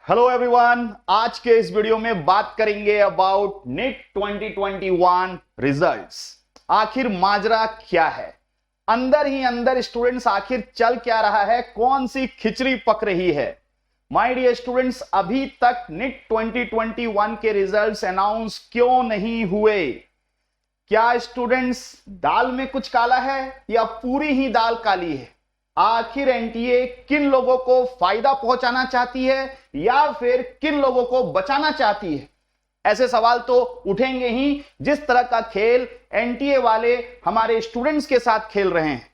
Hello everyone, आज के इस वीडियो में बात करेंगे अबाउट नीट 2021 रिजल्ट्स। आखिर माजरा क्या है, अंदर ही अंदर स्टूडेंट्स आखिर चल क्या रहा है, कौन सी खिचड़ी पक रही है। माय डियर स्टूडेंट्स, अभी तक नीट 2021 के रिजल्ट्स अनाउंस क्यों नहीं हुए? क्या स्टूडेंट्स दाल में कुछ काला है या पूरी ही दाल काली है? आखिर एनटीए किन लोगों को फायदा पहुंचाना चाहती है या फिर किन लोगों को बचाना चाहती है? ऐसे सवाल तो उठेंगे ही जिस तरह का खेल एनटीए वाले हमारे स्टूडेंट्स के साथ खेल रहे हैं।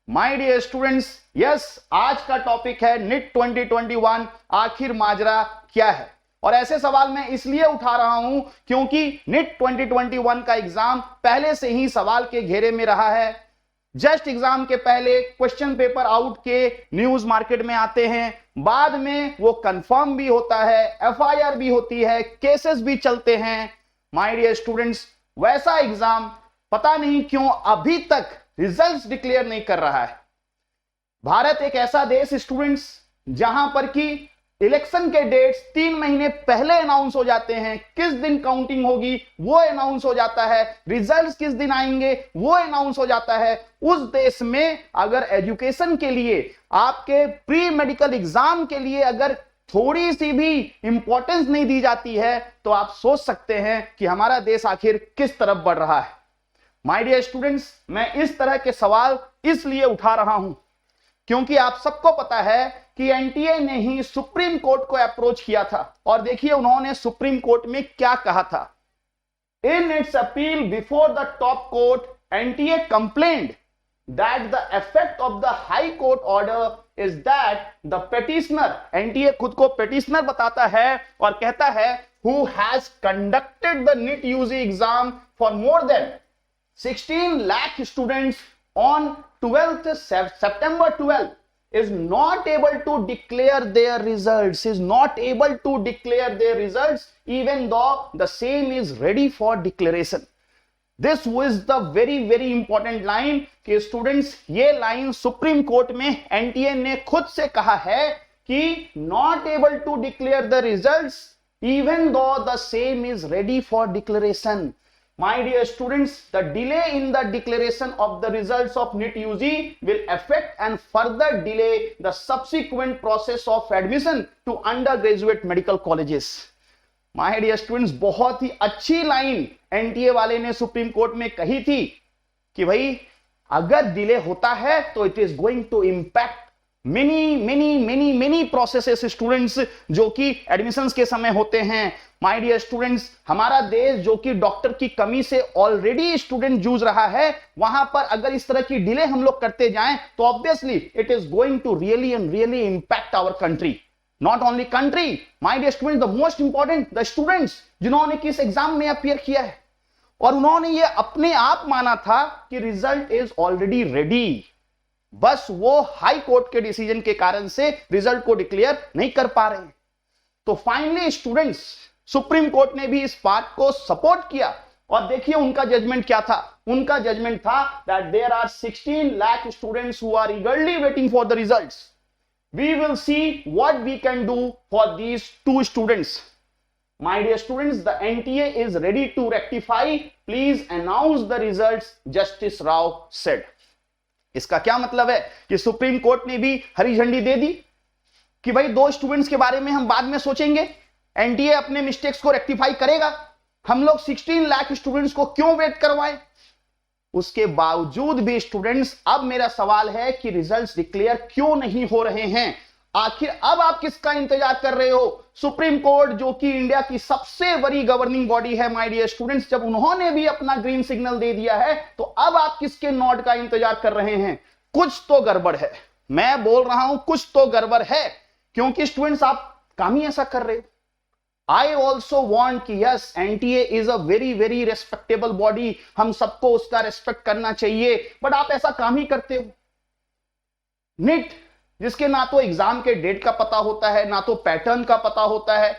माय डियर स्टूडेंट्स, यस, आज का टॉपिक है नीट 2021 आखिर माजरा क्या है। और ऐसे सवाल मैं इसलिए उठा रहा हूं क्योंकि नीट 2021 का एग्जाम पहले से ही सवाल के घेरे में रहा है। जस्ट एग्जाम के पहले क्वेश्चन पेपर आउट के न्यूज मार्केट में आते हैं, बाद में वो कंफर्म भी होता है, एफआईआर भी होती है, केसेस भी चलते हैं। माय डियर स्टूडेंट्स, वैसा एग्जाम पता नहीं क्यों अभी तक रिजल्ट्स डिक्लेयर नहीं कर रहा है। भारत एक ऐसा देश स्टूडेंट्स जहां पर कि इलेक्शन के डेट्स 3 महीने पहले अनाउंस हो जाते हैं, किस दिन काउंटिंग होगी वो अनाउंस हो जाता है, रिजल्ट्स किस दिन आएंगे वो अनाउंस हो जाता है। उस देश में अगर एजुकेशन के लिए, आपके प्री मेडिकल एग्जाम के लिए अगर थोड़ी सी भी इंपॉर्टेंस नहीं दी जाती है तो आप सोच सकते हैं कि हमारा देश आखिर किस तरफ बढ़ रहा है। माय डियर स्टूडेंट्स, मैं इस तरह के सवाल इसलिए उठा रहा हूं क्योंकि आप सबको पता है कि एनटीए ने ही सुप्रीम कोर्ट को अप्रोच किया था और देखिए उन्होंने सुप्रीम कोर्ट में क्या कहा था। In its appeal before the top court, NTA complained that the effect of the high court order is that the petitioner, NTA खुद को पेटिशनर बताता है और कहता है, who has conducted the NEET UG exam for more than 16 lakh students on 12th September 12 is not able to declare their results, even though the same is ready for declaration. This was the very important line कि students ये line supreme court में NTA ने खुद से कहा है कि not able to declare the results even though the same is ready for declaration. My dear students, the delay in the declaration of the results of NEET UG will affect and further delay the subsequent process of admission to undergraduate medical colleges. My dear students, बहुत ही अच्छी line NTA वाले ने supreme court में कही थी कि भाई अगर डिले होता है तो it is going to impact many processes students जो कि एडमिशंस के समय होते हैं। माय डियर स्टूडेंट्स, हमारा देश जो कि डॉक्टर की कमी से ऑलरेडी स्टूडेंट जूझ रहा है, वहां पर अगर इस तरह की डिले हम लोग करते जाएं तो obviously it is going to really impact our country. Not only country, my dear students, the most important the students जिन्होंने किस एग्जाम में अपियर किया है और उन्होंने ये अपने आप माना था कि रिजल्ट इज ऑलरेडी रेडी, बस वो हाई कोर्ट के डिसीजन के कारण से रिजल्ट को डिक्लेयर नहीं कर पा रहे हैं। तो फाइनली स्टूडेंट्स, सुप्रीम कोर्ट ने भी इस बात को सपोर्ट किया और देखिए उनका जजमेंट क्या था। उनका जजमेंट था that there are 16 lakh students who are eagerly waiting for the results. We will see what we can do for these 2 students. My dear students, the NTA is ready to rectify, please announce the results, justice Rao said. इसका क्या मतलब है कि supreme court ने भी हरी झंडी दे दी कि भाई 2 स्टूडेंट्स के बारे में हम बाद में सोचेंगे, एनटीए अपने मिस्टेक्स को रेक्टिफाई करेगा, हम लोग 16 लाख स्टूडेंट्स को क्यों वेट करवाएं। उसके बावजूद भी स्टूडेंट्स, अब मेरा सवाल है कि रिजल्ट्स डिक्लेयर क्यों नहीं हो रहे हैं? आखिर अब आप किसका इंतजार कर रहे हो? सुप्रीम कोर्ट जो कि इंडिया की सबसे बड़ी गवर्निंग बॉडी है, माय डियर स्टूडेंट्स, जब उन्होंने भी अपना ग्रीन सिग्नल दे दिया है तो अब आप किसके नोट का इंतजार कर रहे हैं? कुछ तो गड़बड़ है, मैं बोल रहा हूं कुछ तो गड़बड़ है, क्योंकि स्टूडेंट्स आप काम ही ऐसा कर रहे हो। I also want कि yes, NTA is a very respectable body, हम सबको उसका रेस्पेक्ट करना चाहिए, बट आप ऐसा काम ही करते हो। नीट जिसके ना तो एग्जाम के डेट का पता होता है, ना तो पैटर्न का पता होता है,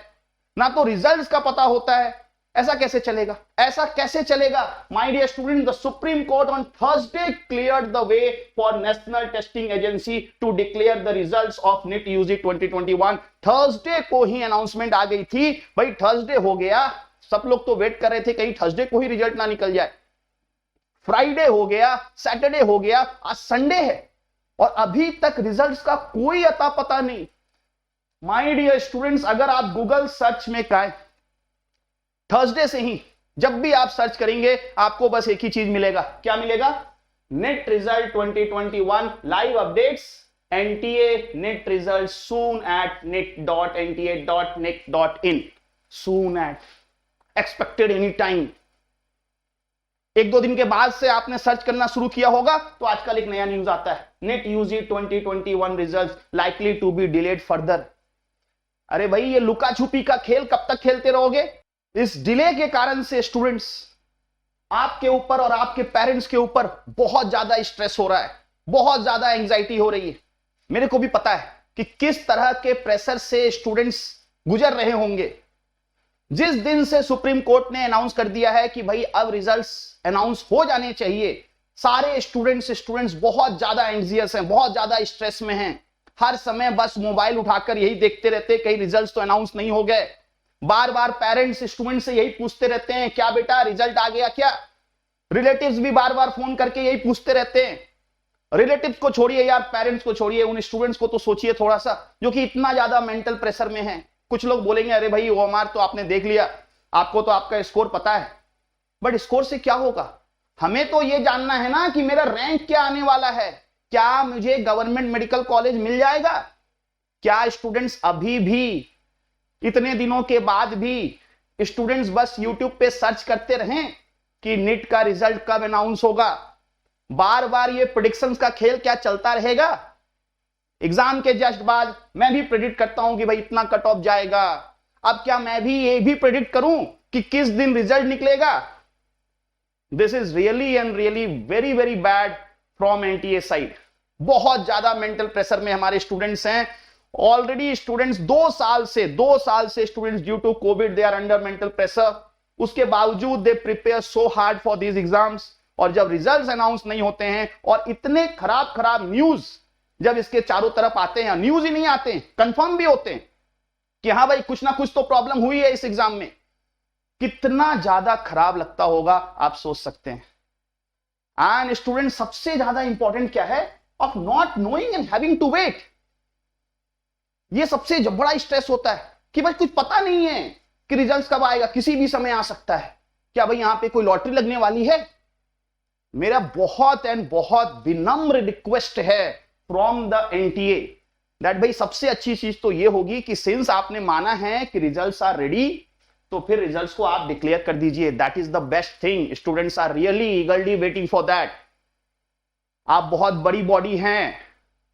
ना तो रिजल्ट्स का पता होता है, ऐसा कैसे चलेगा, ऐसा कैसे चलेगा? My dear student, the supreme court on Thursday cleared the way for national testing agency to declare the results of NEET UG 2021। Thursday को ही अनाउंसमेंट आ गई थी भाई, थर्सडे हो गया, सब लोग तो वेट कर रहे थे कहीं थर्सडे को ही रिजल्ट ना निकल जाए। फ्राइडे हो गया, सैटरडे हो गया, आज संडे है और अभी तक रिजल्ट्स का कोई अता पता नहीं। माय डियर स्टूडेंट्स, अगर आप गूगल सर्च में कहें थर्सडे से ही जब भी आप सर्च करेंगे आपको बस एक ही चीज मिलेगा, क्या मिलेगा? Net result 2021 live updates, NTA net result सून एट net.nta.nic.in, सून एट, एक्सपेक्टेड एनी टाइम। एक दो दिन के बाद से आपने सर्च करना शुरू किया होगा तो आजकल एक नया न्यूज आता है, NEET UG 2021 results likely to be delayed further. अरे भाई, ये लुका छुपी का खेल कब तक खेलते रहोगे? इस डिले के कारण से स्टूडेंट्स आपके ऊपर और आपके पेरेंट्स के ऊपर बहुत ज्यादा स्ट्रेस हो रहा है, बहुत ज्यादा एंजाइटी हो रही है। मेरे को भी पता है कि किस तरह के प्रेशर से स्टूडेंट्स गुजर रहे होंगे। जिस दिन से सुप्रीम कोर्ट ने अनाउंस कर दिया है कि भाई अब रिजल्ट्स अनाउंस हो जाने चाहिए, सारे स्टूडेंट्स बहुत ज्यादा एंजियस हैं, बहुत ज्यादा स्ट्रेस में हैं। हर समय बस मोबाइल उठाकर यही देखते रहते कहीं रिजल्ट्स तो अनाउंस नहीं हो गए। बार बार पेरेंट्स स्टूडेंट से यही पूछते रहते हैं, क्या बेटा रिजल्ट आ गया क्या? रिलेटिव्स भी बार बार फोन करके यही पूछते रहते हैं। रिलेटिव्स को छोड़िए यार, पेरेंट्स को छोड़िए, उन स्टूडेंट्स को तो सोचिए थोड़ा सा जो कि इतना ज्यादा मेंटल प्रेशर में है। कुछ लोग बोलेंगे अरे भाई ओएमआर तो आपने देख लिया, आपको तो आपका स्कोर पता है, बट स्कोर से क्या होगा? हमें तो यह जानना है ना कि मेरा रैंक क्या आने वाला है, क्या मुझे गवर्नमेंट मेडिकल कॉलेज मिल जाएगा? क्या स्टूडेंट्स अभी भी, इतने दिनों के बाद भी स्टूडेंट्स बस यूट्यूब पे सर्च करते रहें कि नीट का रिजल्ट कब अनाउंस होगा? बार बार ये प्रेडिक्शंस का खेल क्या चलता रहेगा? एग्जाम के जस्ट बाद मैं भी प्रेडिक्ट करता हूं कि भाई इतना कट ऑफ जाएगा, अब क्या मैं भी ये भी प्रेडिक्ट करूं कि किस दिन रिजल्ट निकलेगा? This is really and really very very bad from NTA side. बहुत ज्यादा मेंटल प्रेशर में हमारे स्टूडेंट्स हैं। ऑलरेडी स्टूडेंट्स 2 साल से students due to COVID they are under mental pressure. उसके बावजूद they prepare so hard for these exams, और जब रिजल्ट्स अनाउंस नहीं होते हैं और इतने खराब न्यूज जब इसके चारों तरफ आते हैं, न्यूज ही नहीं आते हैं, कंफर्म भी होते हैं कि हाँ भाई कुछ ना कुछ तो प्रॉब्लम हुई है इस एग्जाम में, कितना ज्यादा खराब लगता होगा आप सोच सकते हैं। एंड स्टूडेंट, सबसे ज्यादा इंपॉर्टेंट क्या है? Of not knowing and having to wait. ये सबसे बड़ा स्ट्रेस होता है कि भाई कुछ पता नहीं है कि रिजल्ट्स कब आएगा, किसी भी समय आ सकता है। क्या भाई यहां पे कोई लॉटरी लगने वाली है? मेरा बहुत विनम्र रिक्वेस्ट है फ्रॉम द एनटीए दैट भाई सबसे अच्छी चीज तो ये होगी कि सिंस आपने माना है कि रिजल्ट्स आर रेडी, तो फिर रिजल्ट्स को आप डिक्लेयर कर दीजिए। That is the best thing. Students are really eagerly waiting for that. आप बहुत बड़ी बॉडी हैं,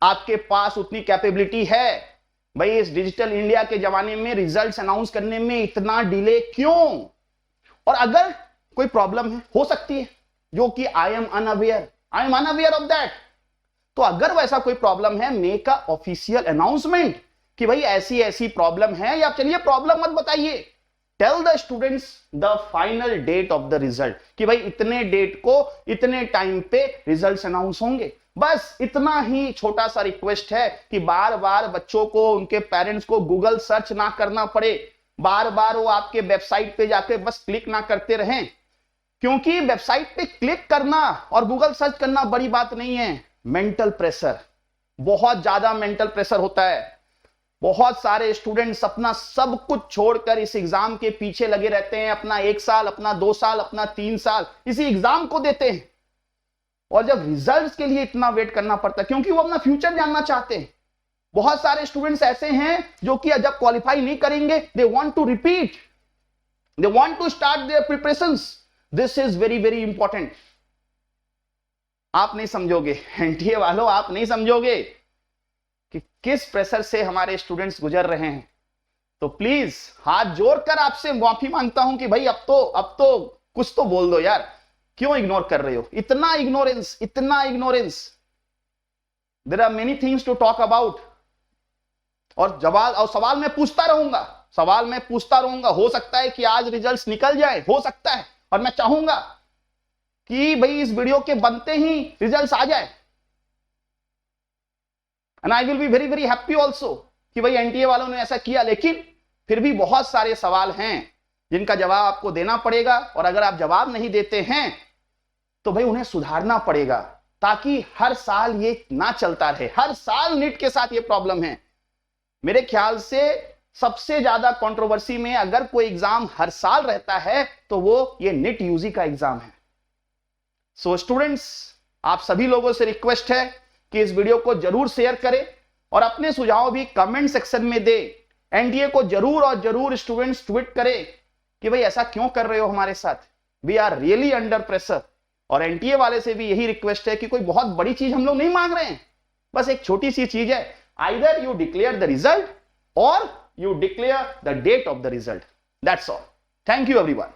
आपके पास उतनी कैपेबिलिटी है। भाई इस डिजिटल इंडिया के जमाने में रिजल्ट्स अनाउंस करने में इतना डिले क्यों? और अगर कोई प्रॉब्लम है, हो सकती है, जो कि I am unaware of that, तो अगर वैसा कोई प्रॉब्लम है, मेक अ ऑफिशियल अनाउंसमेंट कि भाई ऐसी ऐसी प्रॉब्लम है, या चलिए प्रॉब्लम मत बताइए, tell the students the final date of the result कि भाई इतने डेट को इतने टाइम पे रिजल्ट्स अनाउंस होंगे। बस इतना ही छोटा सा रिक्वेस्ट है कि बार बार बच्चों को, उनके पेरेंट्स को गूगल सर्च ना करना पड़े, बार बार वो आपके वेबसाइट पे जाके बस क्लिक ना करते रहें, क्योंकि वेबसाइट पे क्लिक करना और गूगल सर्च करना बड़ी बात नहीं है। मेंटल प्रेशर, बहुत ज्यादा मेंटल प्रेशर होता है। बहुत सारे स्टूडेंट्स अपना सब कुछ छोड़कर इस एग्जाम के पीछे लगे रहते हैं, अपना 1 साल, अपना 2 साल, अपना 3 साल इसी एग्जाम को देते हैं, और जब रिजल्ट्स के लिए इतना वेट करना पड़ता है क्योंकि वो अपना फ्यूचर जानना चाहते हैं। बहुत सारे स्टूडेंट्स ऐसे हैं जो कि जब क्वालिफाई नहीं करेंगे, they want to repeat, they want to start their preparations. This is very very important. आप नहीं समझोगे, एनटीए वालों, आप नहीं समझोगे कि किस प्रेशर से हमारे स्टूडेंट्स गुजर रहे हैं। तो प्लीज हाथ जोड़कर आपसे माफी मांगता हूं कि भाई अब तो कुछ तो बोल दो यार, क्यों इग्नोर कर रहे हो? इतना ignorance. There are many things to talk about, और सवाल मैं पूछता रहूंगा, सवाल मैं पूछता रहूंगा। हो सकता है कि आज रिजल्ट्स निकल जाए, हो सकता है, और मैं चाहूंगा कि भाई इस वीडियो के बनते ही रिजल्ट्स आ जाए। And I will be very very happy also कि भाई एनटीए वालों ने ऐसा किया। लेकिन फिर भी बहुत सारे सवाल हैं जिनका जवाब आपको देना पड़ेगा, और अगर आप जवाब नहीं देते हैं तो भाई उन्हें सुधारना पड़ेगा, ताकि हर साल ये ना चलता रहे। हर साल नीट के साथ ये प्रॉब्लम है। मेरे ख्याल से सबसे ज्यादा कंट्रोवर्सी में अगर कोई एग्जाम हर साल रहता है तो वो ये नीट यूजी का एग्जाम है। सो स्टूडेंट्स, आप सभी लोगों से रिक्वेस्ट है कि इस वीडियो को जरूर शेयर करें और अपने सुझाव भी कमेंट सेक्शन में दें। एनटीए को जरूर और जरूर स्टूडेंट्स ट्वीट करें कि भाई ऐसा क्यों कर रहे हो हमारे साथ, we are really under pressure. और एनटीए वाले से भी यही रिक्वेस्ट है कि कोई बहुत बड़ी चीज हम लोग नहीं मांग रहे हैं, बस एक छोटी सी चीज है, either you declare the result और you declare the date of the result, that's all. Thank you everyone.